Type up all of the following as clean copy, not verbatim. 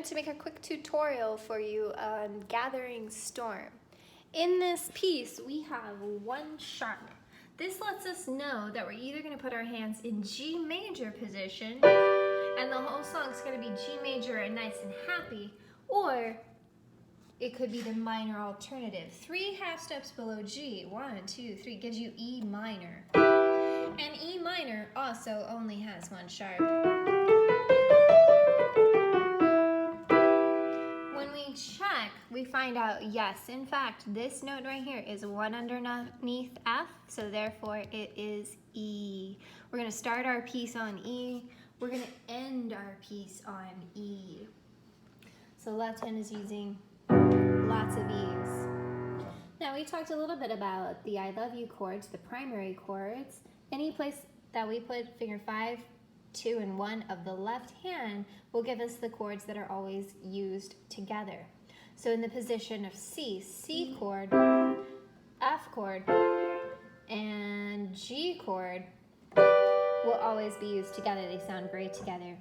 wanted to make a quick tutorial for you on Gathering Storm. In this piece, we have one sharp. This lets us know that we're either going to put our hands in G major position, and the whole song's going to be G major and nice and happy, or it could be the minor alternative. 3 half steps below G, 1, 2, 3, gives you E minor. And E minor also only has one sharp. When we check, we find out, yes, in fact, this note right here is one underneath F, so therefore it is E. We're going to start our piece on E. We're going to end our piece on E. So left hand is using lots of E's. Now we talked a little bit about the I love you chords, the primary chords. Any place that we put finger 5, 2, and 1 of the left hand will give us the chords that are always used together. So in the position of C, C chord, F chord, and G chord will always be used together. They sound great together.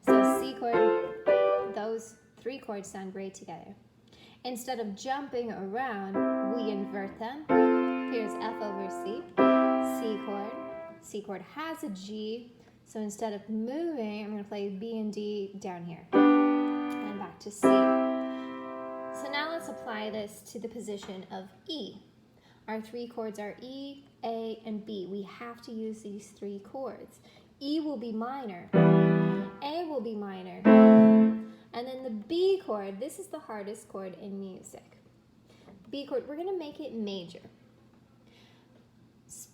So C chord, those 3 chords sound great together. Instead of jumping around, we invert them. Here's F over C, C chord. C chord has a G, so instead of moving, I'm going to play B and D down here, and back to C. So now let's apply this to the position of E. Our 3 chords are E, A, and B. We have to use these 3 chords. E will be minor, A will be minor, and then the B chord, this is the hardest chord in music. B chord, we're going to make it major.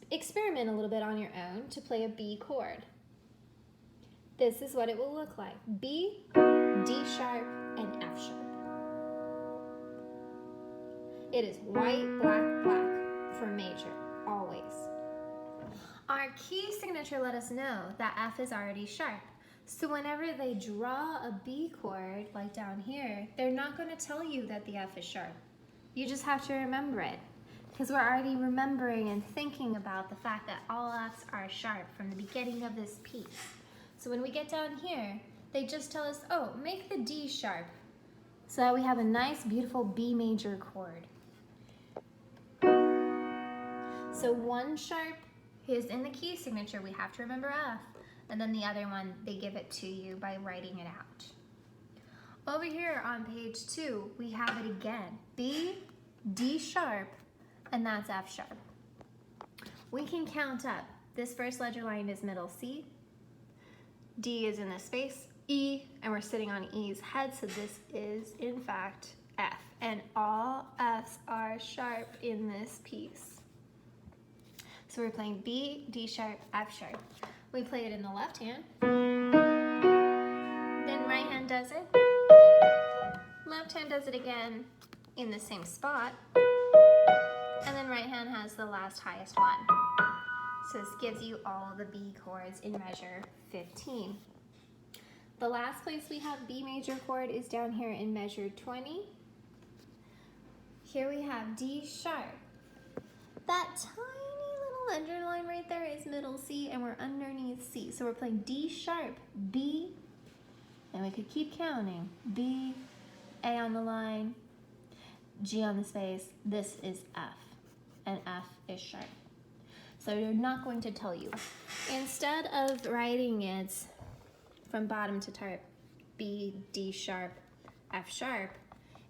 Experiment a little bit on your own to play a B chord. This is what it will look like. B, D sharp, and F sharp. It is white, black, black for major, always. Our key signature let us know that F is already sharp. So whenever they draw a B chord, like down here, they're not going to tell you that the F is sharp. You just have to remember it, because we're already remembering and thinking about the fact that all Fs are sharp from the beginning of this piece. So when we get down here, they just tell us, oh, make the D sharp, so that we have a nice, beautiful B major chord. So one sharp is in the key signature, we have to remember F, and then the other one, they give it to you by writing it out. Over here on page 2, we have it again, B, D sharp, and that's F sharp. We can count up. This first ledger line is middle C, D is in the space, E, and we're sitting on E's head, so this is, in fact, F. And all F's are sharp in this piece. So we're playing B, D sharp, F sharp. We play it in the left hand. Then right hand does it. Left hand does it again in the same spot. And then right hand has the last highest one. So this gives you all the B chords in measure 15. The last place we have B major chord is down here in measure 20. Here we have D sharp. That tiny little underline right there is middle C, and we're underneath C. So we're playing D sharp, B, and we could keep counting. B, A on the line, G on the space. This is F, and F is sharp. So they're not going to tell you. Instead of writing it from bottom to top, B, D sharp, F sharp,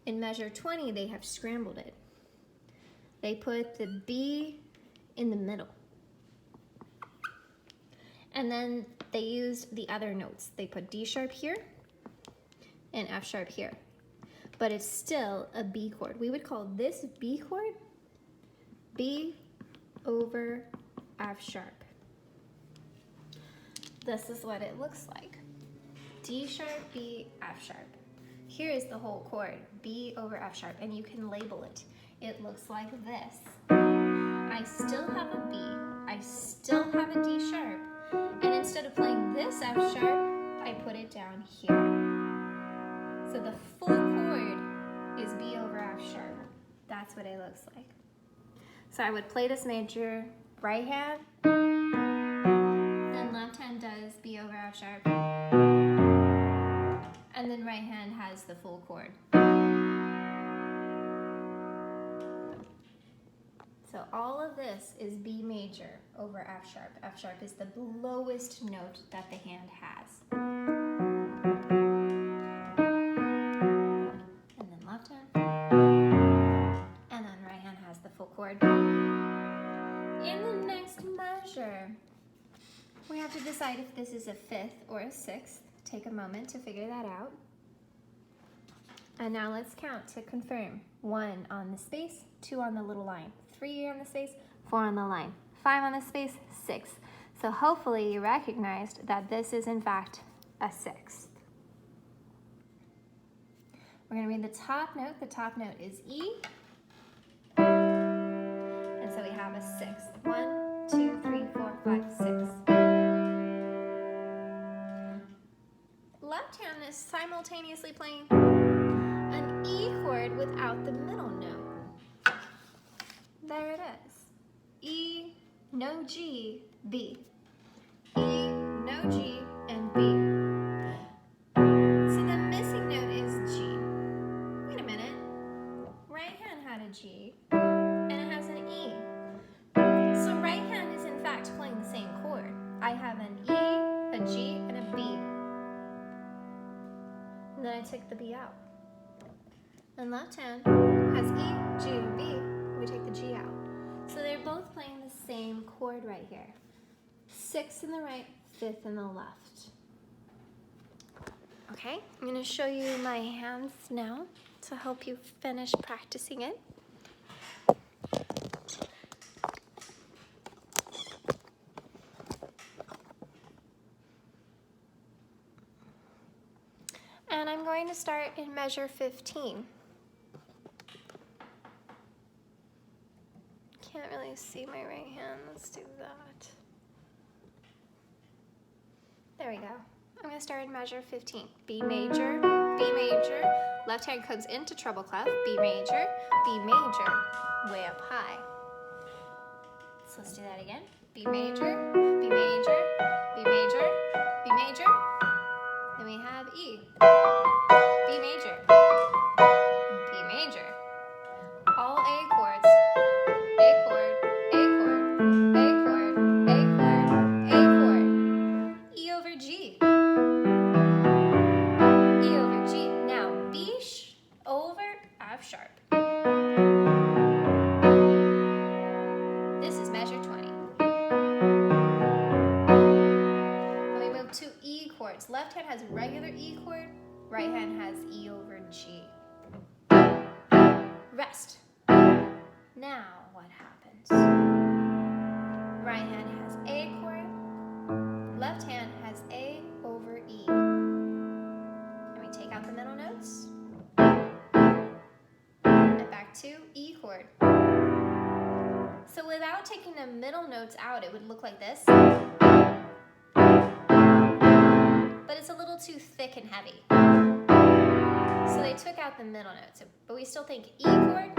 in measure 20, they have scrambled it. They put the B in the middle. And then they used the other notes. They put D sharp here and F sharp here. But it's still a B chord. We would call this B chord B over F sharp. This is what it looks like. D sharp, B, F sharp. Here is the whole chord, B over F sharp, and you can label it. It looks like this. I still have a B, I still have a D sharp, and instead of playing this F sharp, I put it down here. So the full chord is B over F sharp. That's what it looks like. So I would play this major right hand, then left hand does B over F sharp, And then right hand has the full chord. So all of this is B major over F sharp. F sharp is the lowest note that the hand has. And then left hand. And then right hand has the full chord. In the next measure, we have to decide if this is a fifth or a sixth. Take a moment to figure that out. And now let's count to confirm. 1 on the space, 2 on the little line, 3 on the space, 4 on the line, 5 on the space, 6. So hopefully you recognized that this is in fact a sixth. We're going to read the top note. The top note is E. And so we have a sixth. 1, 2, 3, 4, 5, 6. Left hand is simultaneously playing an E chord without the middle note. There it is. E, no G, B. E, no G, and B. See, the missing note is G. Wait a minute. Right hand had a G, and it has an E. So right hand is in fact playing the same chord. I have an E, a G, and a B. And then I took the B out. And left hand has E, G, and B. We take the G out. So they're both playing the same chord right here. 6 in the right, 5th in the left. Okay, I'm going to show you my hands now to help you finish practicing it. And I'm going to start in measure 15. Can't really see my right hand. Let's do that. There we go. I'm going to start in measure 15. B major, B major. Left hand comes into treble clef. B major, way up high. So let's do that again. B major, B major, B major, B major. Then we have E. B major, B major. All A chords. A chord, A chord, A chord, A chord, A chord. E over G. E over G. Now B over F sharp. This is measure 20. Then we move to E chords. Left hand has regular E chord. Right hand has E over G. Rest. Now what happens? Right hand has A chord. Left hand has A over E. And we take out the middle notes. And back to E chord. So without taking the middle notes out, it would look like this. But it's a little too thick and heavy. So they took out the middle notes, but we still think E chord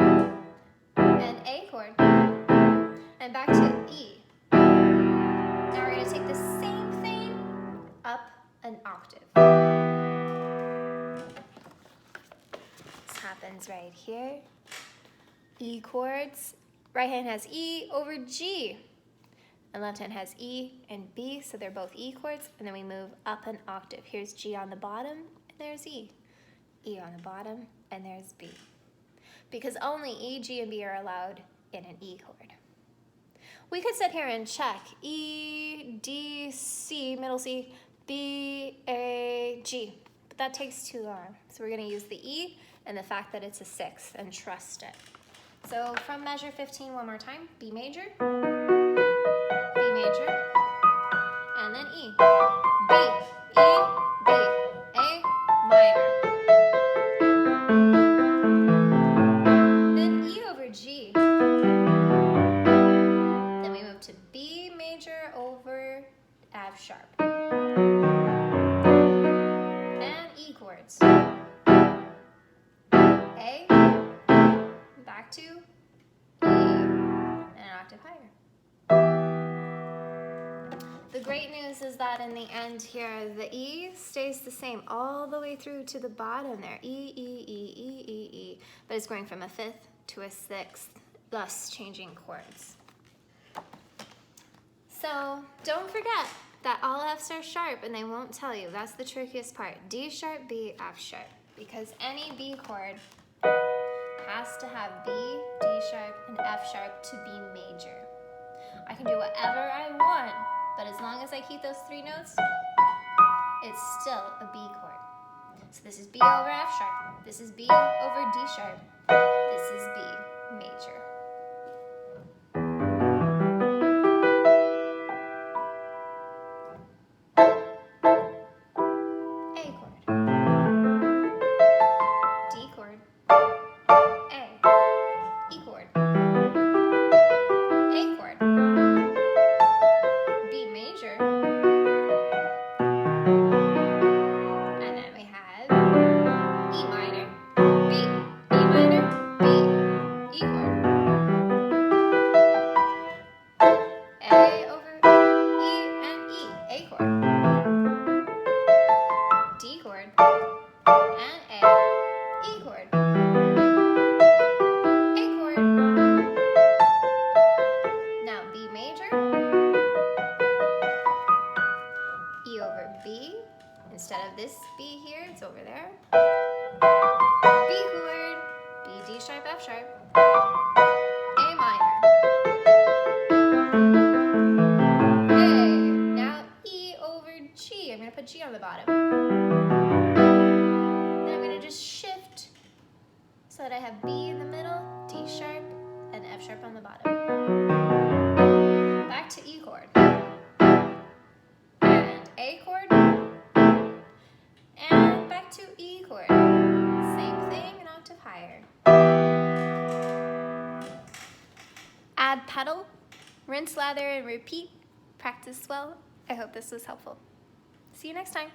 and A chord and back to E. Now we're going to take the same thing up an octave. This happens right here. E chords. Right hand has E over G. And left hand has E and B, so they're both E chords. And then we move up an octave. Here's G on the bottom, and there's E. E on the bottom, and there's B. Because only E, G, and B are allowed in an E chord. We could sit here and check E, D, C, middle C, B, A, G. But that takes too long. So we're going to use the E and the fact that it's a sixth and trust it. So from measure 15 one more time. B major, B major, and then E. B, E, B, A minor. Then E over G. Then we move to B major over F sharp. And E chords. A, back to E, and an octave higher. The great news is that in the end here, the E stays the same all the way through to the bottom there. E, E, E, E, E, E. But it's going from a fifth to a sixth, thus changing chords. So don't forget that all Fs are sharp and they won't tell you. That's the trickiest part. D sharp, B, F sharp. Because any B chord has to have B, D sharp, and F sharp to be major. I can do whatever I want, but as long as I keep those three notes, it's still a B chord. So this is B over F sharp. This is B over D sharp. This is B major. A chord. D chord. A. E chord. A chord. B major. And then we have E minor, B, E minor, B, E chord. A over E and E, A chord. D chord and A, E chord. A chord. Now B major, E over B. Instead of this B here, it's over there. B chord, B, D sharp, F sharp, A minor. A. Now E over G. I'm going to put G on the bottom. Then I'm going to just shift so that I have B in the middle, D sharp, and F sharp on the bottom. Back to E chord. And A chord. And back to E chord. Same thing, an octave higher. Add pedal, rinse, lather, and repeat. Practice well. I hope this was helpful. See you next time.